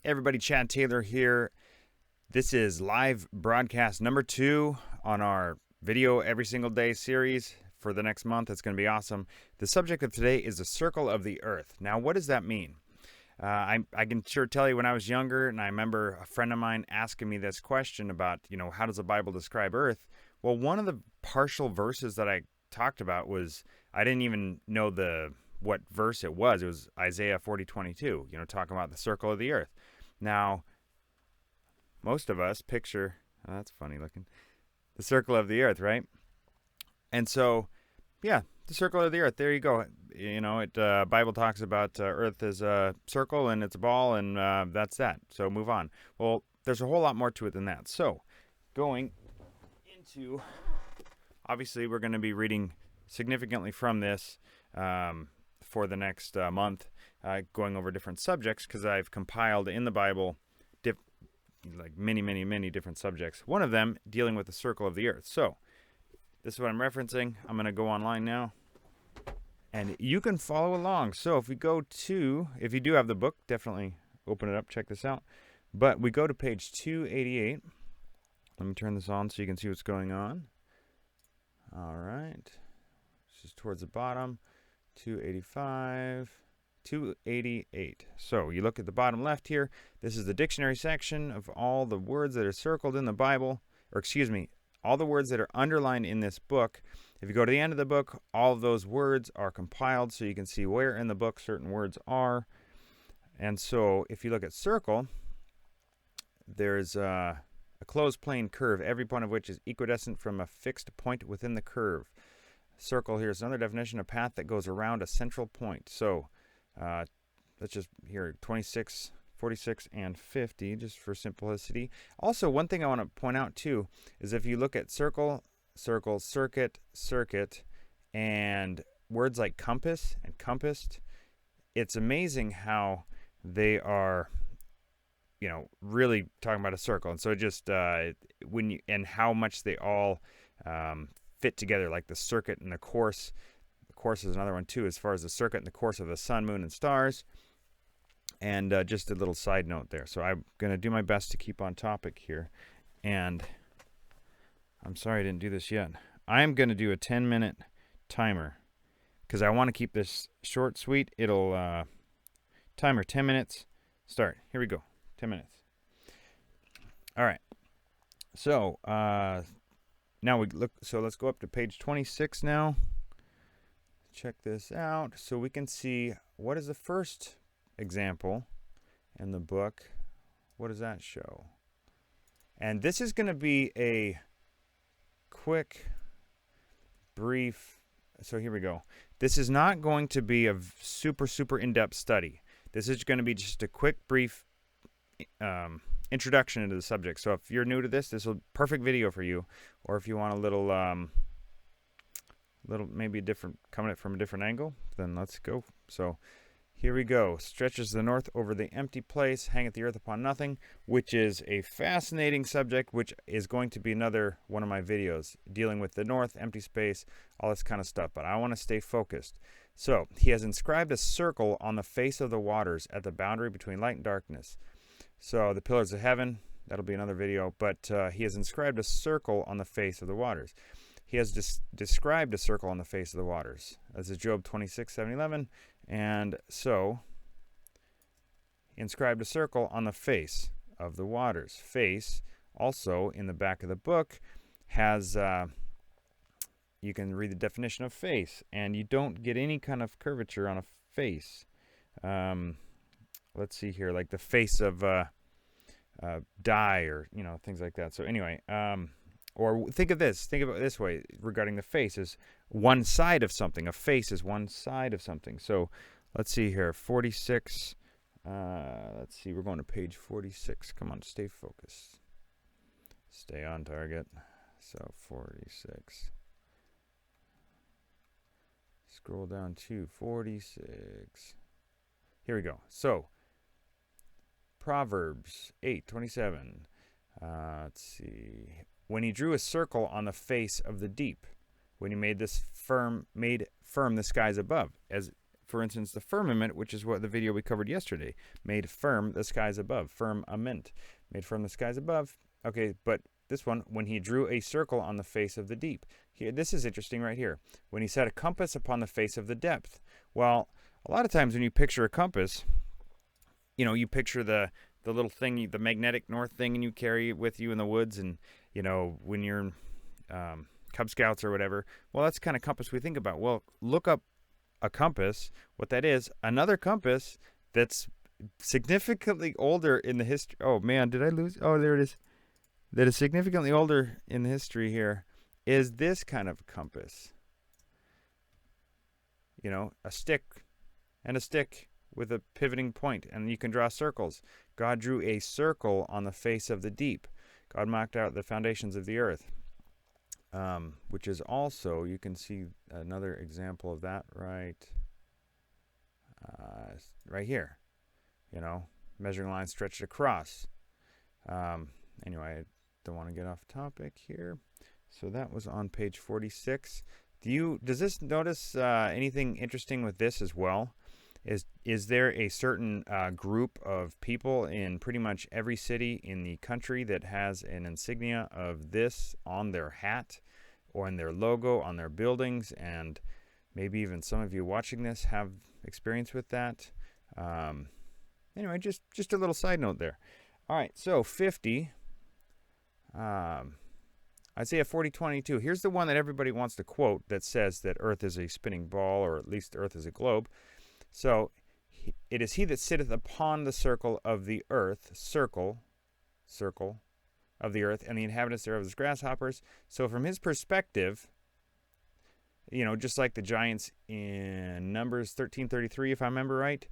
Everybody, Chad Taylor here. This is live broadcast number 2 on our video every single day series for the next month. It's going to be awesome. The subject of today is the circle of the earth. Now, what does that mean? I can sure tell you when I was younger, and I remember a friend of mine asking me this question about, how does the Bible describe earth? Well, one of the partial verses that I talked about was, I didn't even know what verse it was. It was Isaiah 40:22, talking about the circle of the earth. Now, most of us picture, oh, that's funny looking, the circle of the earth, right? And so, yeah, the circle of the earth, there you go. Bible talks about earth as a circle and it's a ball, and that's that. So move on. Well, there's a whole lot more to it than that. So going into, obviously we're going to be reading significantly from this for the next month, going over different subjects, because I've compiled in the Bible many different subjects. One of them dealing with the circle of the earth. So this is what I'm referencing. I'm going to go online now, and you can follow along. So if you do have the book, definitely open it up, check this out. But we go to page 288. Let me turn this on so you can see what's going on. All right. This is towards the bottom. 285, 288. So you look at the bottom left here. This is the dictionary section of all the words that are circled in the Bible, all the words that are underlined in this book. If you go to the end of the book, all of those words are compiled so you can see where in the book certain words are. And so if you look at circle, there's a closed plane curve, every point of which is equidistant from a fixed point within the curve. Circle, here's another definition: a path that goes around a central point. So let's just here 26, 46, and 50, just for simplicity. Also, one thing I want to point out too is if you look at circle, circle, circuit, circuit, and words like compass and compassed, it's amazing how they are, really talking about a circle. And so just and how much they all fit together, like the circuit and the course. The course is another one too, as far as the circuit and the course of the sun, moon, and stars. And just a little side note there. So I'm going to do my best to keep on topic here. And I'm sorry I didn't do this yet. I'm going to do a 10-minute timer because I want to keep this short, sweet. It'll timer 10 minutes. Start. Here we go. 10 minutes. All right. So now we look. So let's go up to page 26 now. Check this out so we can see what is the first example in the book. What does that show? And this is going to be a quick, brief. So here we go. This is not going to be a super in-depth study. This is going to be just a quick, brief introduction into the subject. So if you're new to this is a perfect video for you. Or if you want a little maybe coming at it from a different angle, then let's go. So here we go. Stretches the north over the empty place, hangeth the earth upon nothing, which is a fascinating subject, which is going to be another one of my videos dealing with the north, empty space, all this kind of stuff. But I want to stay focused. So he has inscribed a circle on the face of the waters at the boundary between light and darkness. So the pillars of heaven, that'll be another video. But he has inscribed a circle on the face of the waters. He has described a circle on the face of the waters. This is Job 26, 7, 11. And so, he inscribed a circle on the face of the waters. Face, also in the back of the book, has, you can read the definition of face. And you don't get any kind of curvature on a face. Let's see here, like the face of die or, things like that. So anyway, or think of it this way regarding the face is one side of something. A face is one side of something. So let's see here, 46. Let's see, we're going to page 46. Come on, stay focused. Stay on target. So 46. Scroll down to 46. Here we go. So Proverbs 8:27. Let's see. When he drew a circle on the face of the deep, when he made firm the skies above, as for instance, the firmament, which is what the video we covered yesterday, made firm the skies above. Firmament, made firm the skies above. Okay, but this one, when he drew a circle on the face of the deep. Here, this is interesting right here. When he set a compass upon the face of the depth. Well, a lot of times when you picture a compass, you know, you picture the little thing, the magnetic north thing, and you carry it with you in the woods, and, you know, when you're Cub Scouts or whatever. Well, that's the kind of compass we think about. Well, look up a compass, what that is. Another compass that's significantly older in the history. Oh, man, did I lose? Oh, there it is. That is significantly older in the history here is this kind of compass. You know, a stick and a stick with a pivoting point, and you can draw circles. God drew a circle on the face of the deep. God marked out the foundations of the earth, which is also, you can see another example of that right here. You know, measuring line stretched across. Anyway, I don't want to get off topic here. So that was on page 46. Does this notice anything interesting with this as well? Is there a certain group of people in pretty much every city in the country that has an insignia of this on their hat or in their logo on their buildings? And maybe even some of you watching this have experience with that. Anyway, just a little side note there. All right, so 50. Isaiah 40:22. Here's the one that everybody wants to quote that says that Earth is a spinning ball, or at least Earth is a globe. So, it is he that sitteth upon the circle of the earth, circle of the earth, and the inhabitants thereof as grasshoppers. So, from his perspective, you know, just like the giants in Numbers 13:33, if I remember right,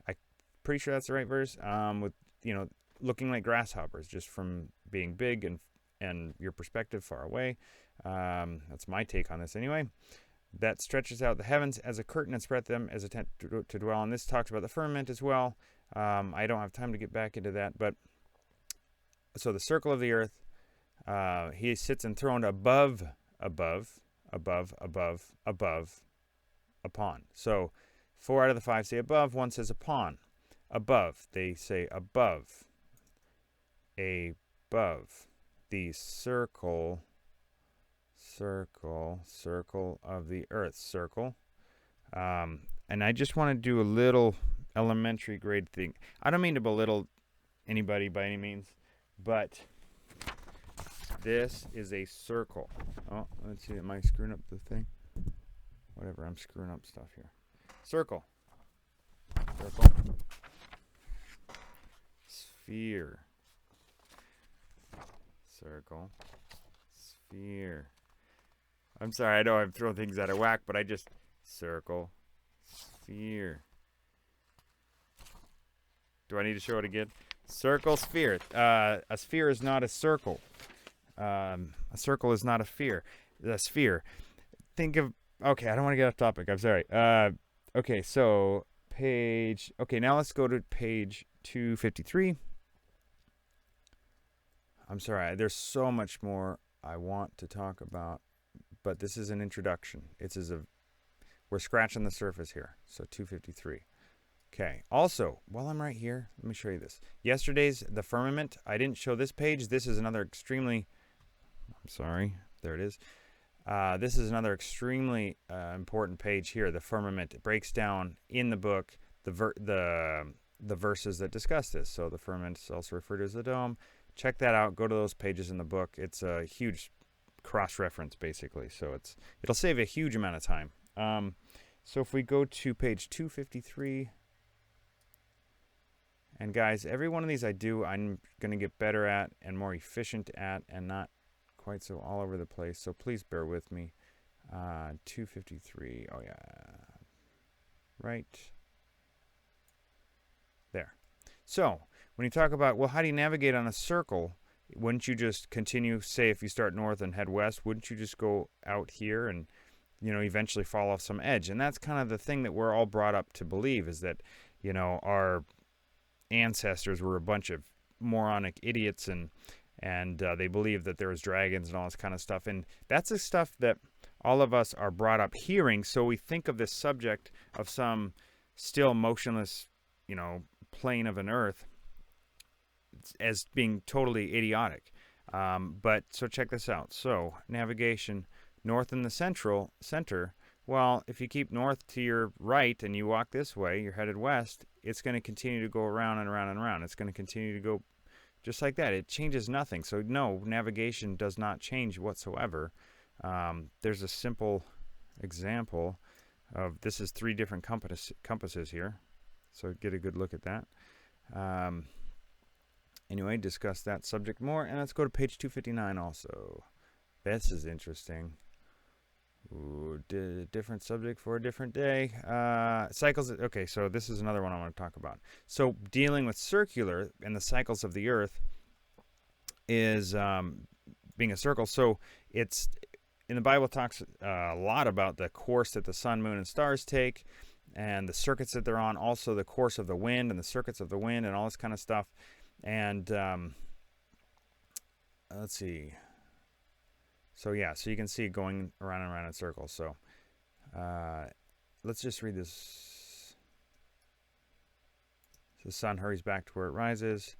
I'm pretty sure that's the right verse, with, you know, looking like grasshoppers, just from being big and your perspective far away. That's my take on this anyway. That stretches out the heavens as a curtain and spread them as a tent to dwell. And this talks about the firmament as well. I don't have time to get back into that. But so the circle of the earth, he sits enthroned above, upon. So 4 out of the 5 say above, 1 says upon. Above, they say above. Above. The circle of the earth, circle. And I just want to do a little elementary grade thing. I don't mean to belittle anybody by any means, but this is a circle. Oh, let's see, am I screwing up the thing? Whatever, I'm screwing up stuff here. Circle. Sphere. Circle. Sphere. I'm sorry, I know I'm throwing things out of whack, but I just... Circle. Sphere. Do I need to show it again? Circle, sphere. A sphere is not a circle. A circle is not a sphere. Think of... Okay, I don't want to get off topic. I'm sorry. Okay, so page... Okay, now let's go to page 253. I'm sorry, there's so much more I want to talk about, but this is an introduction. We're scratching the surface here. So 253. Okay. Also, while I'm right here, let me show you this. Yesterday's the firmament. I didn't show this page. This is another extremely... I'm sorry. There it is. This is another extremely important page here. The firmament. It breaks down in the book the verses that discuss this. So the firmament is also referred to as the dome. Check that out. Go to those pages in the book. It's a huge cross-reference, basically. So it'll save a huge amount of time. So if we go to page 253, and guys, every one of these I'm going to get better at and more efficient at, and not quite so all over the place. So please bear with me. 253. Oh yeah, right there. So when you talk about, well, how do you navigate on a circle? Wouldn't you just continue, say if you start north and head west, wouldn't you just go out here and, you know, eventually fall off some edge? And that's kind of the thing that we're all brought up to believe, is that, you know, our ancestors were a bunch of moronic idiots, and they believed that there was dragons and all this kind of stuff. And that's the stuff that all of us are brought up hearing. So we think of this subject of some still motionless, plane of an Earth as being totally idiotic. But so check this out. So navigation north in the center. Well, if you keep north to your right and you walk this way, you're headed west, it's going to continue to go around and around and around. It's going to continue to go just like that. It changes nothing. So no, navigation does not change whatsoever. There's a simple example of, this is 3 different compasses here. So get a good look at that. Anyway, discuss that subject more. And let's go to page 259 also. This is interesting. Ooh, different subject for a different day. Cycles. Okay, so this is another one I want to talk about. So dealing with circular and the cycles of the Earth is being a circle. So it's, in the Bible, talks a lot about the course that the sun, moon, and stars take, and the circuits that they're on. Also the course of the wind and the circuits of the wind and all this kind of stuff. And let's see. So yeah, so you can see it going around and around in circles. So let's just read this. So the sun hurries back to where it rises.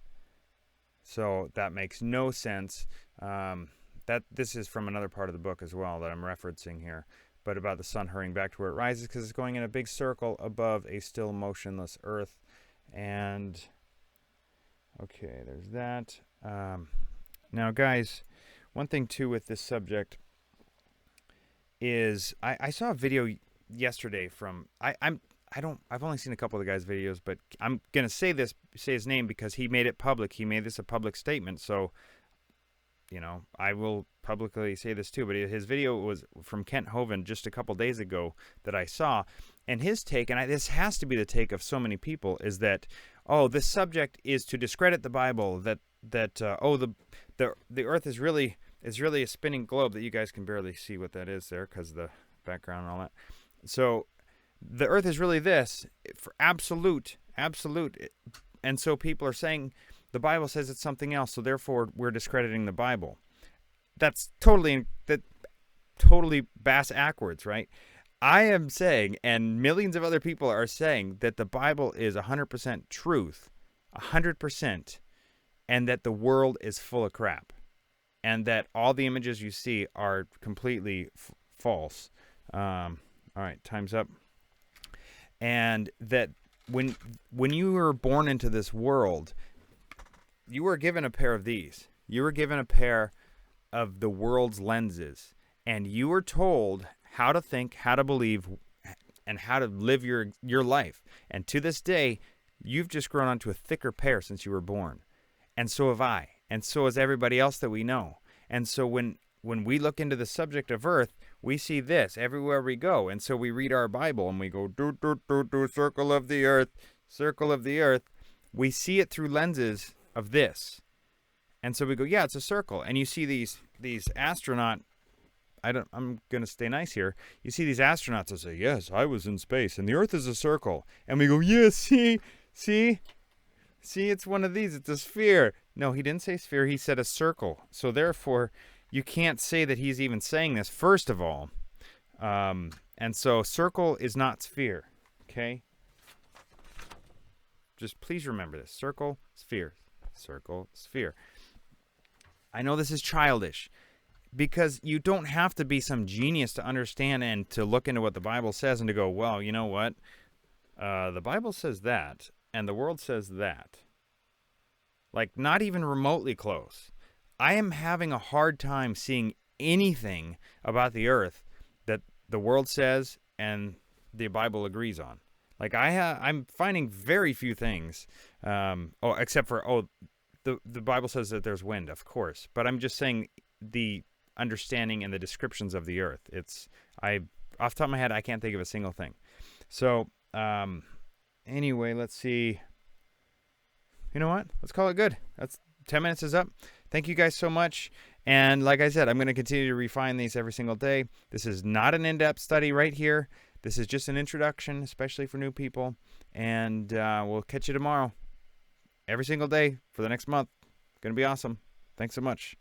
So that makes no sense. That this is from another part of the book as well that I'm referencing here, but about the sun hurrying back to where it rises, because it's going in a big circle above a still motionless Earth. And okay, there's that. Now, guys, one thing too with this subject is I saw a video yesterday from I've only seen a couple of the guy's videos, but I'm gonna say his name because he made it public. He made this a public statement, so I will publicly say this too. But his video was from Kent Hovind just a couple days ago that I saw, and his take, and this has to be the take of so many people, is that this subject is to discredit the Bible. That the Earth is really a spinning globe. That you guys can barely see what that is there because of the background and all that. So the Earth is really this for absolute, and so people are saying the Bible says it's something else, so therefore we're discrediting the Bible. That's totally bass-ackwards, right? I am saying, and millions of other people are saying, that the Bible is 100% truth, 100%, and that the world is full of crap, and that all the images you see are completely false. All right, time's up. And that when you were born into this world, you were given a pair of these. You were given a pair of the world's lenses, and you were told how to think, how to believe, and how to live your life. And to this day, you've just grown onto a thicker pair since you were born. And so have I. And so has everybody else that we know. And so when we look into the subject of Earth, we see this everywhere we go. And so we read our Bible and we go, circle of the earth, circle of the earth. We see it through lenses of this. And so we go, yeah, it's a circle. And you see these astronaut, I'm going to stay nice here. You see these astronauts that say, yes, I was in space and the Earth is a circle. And we go, yeah, see, it's one of these. It's a sphere. No, he didn't say sphere. He said a circle. So therefore, you can't say that he's even saying this, first of all. And so circle is not sphere. Okay? Just please remember this. Circle, sphere. Circle, sphere. I know this is childish, because you don't have to be some genius to understand and to look into what the Bible says and to go, well, you know what? The Bible says that, and the world says that. Like, not even remotely close. I am having a hard time seeing anything about the Earth that the world says and the Bible agrees on. Like, I'm finding very few things, except for, the Bible says that there's wind, of course. But I'm just saying the understanding and the descriptions of the Earth. Off the top of my head, I can't think of a single thing. So, anyway, let's see. You know what? Let's call it good. 10 minutes is up. Thank you guys so much. And like I said, I'm going to continue to refine these every single day. This is not an in-depth study right here. This is just an introduction, especially for new people. And we'll catch you tomorrow. Every single day for the next month. Going to be awesome. Thanks so much.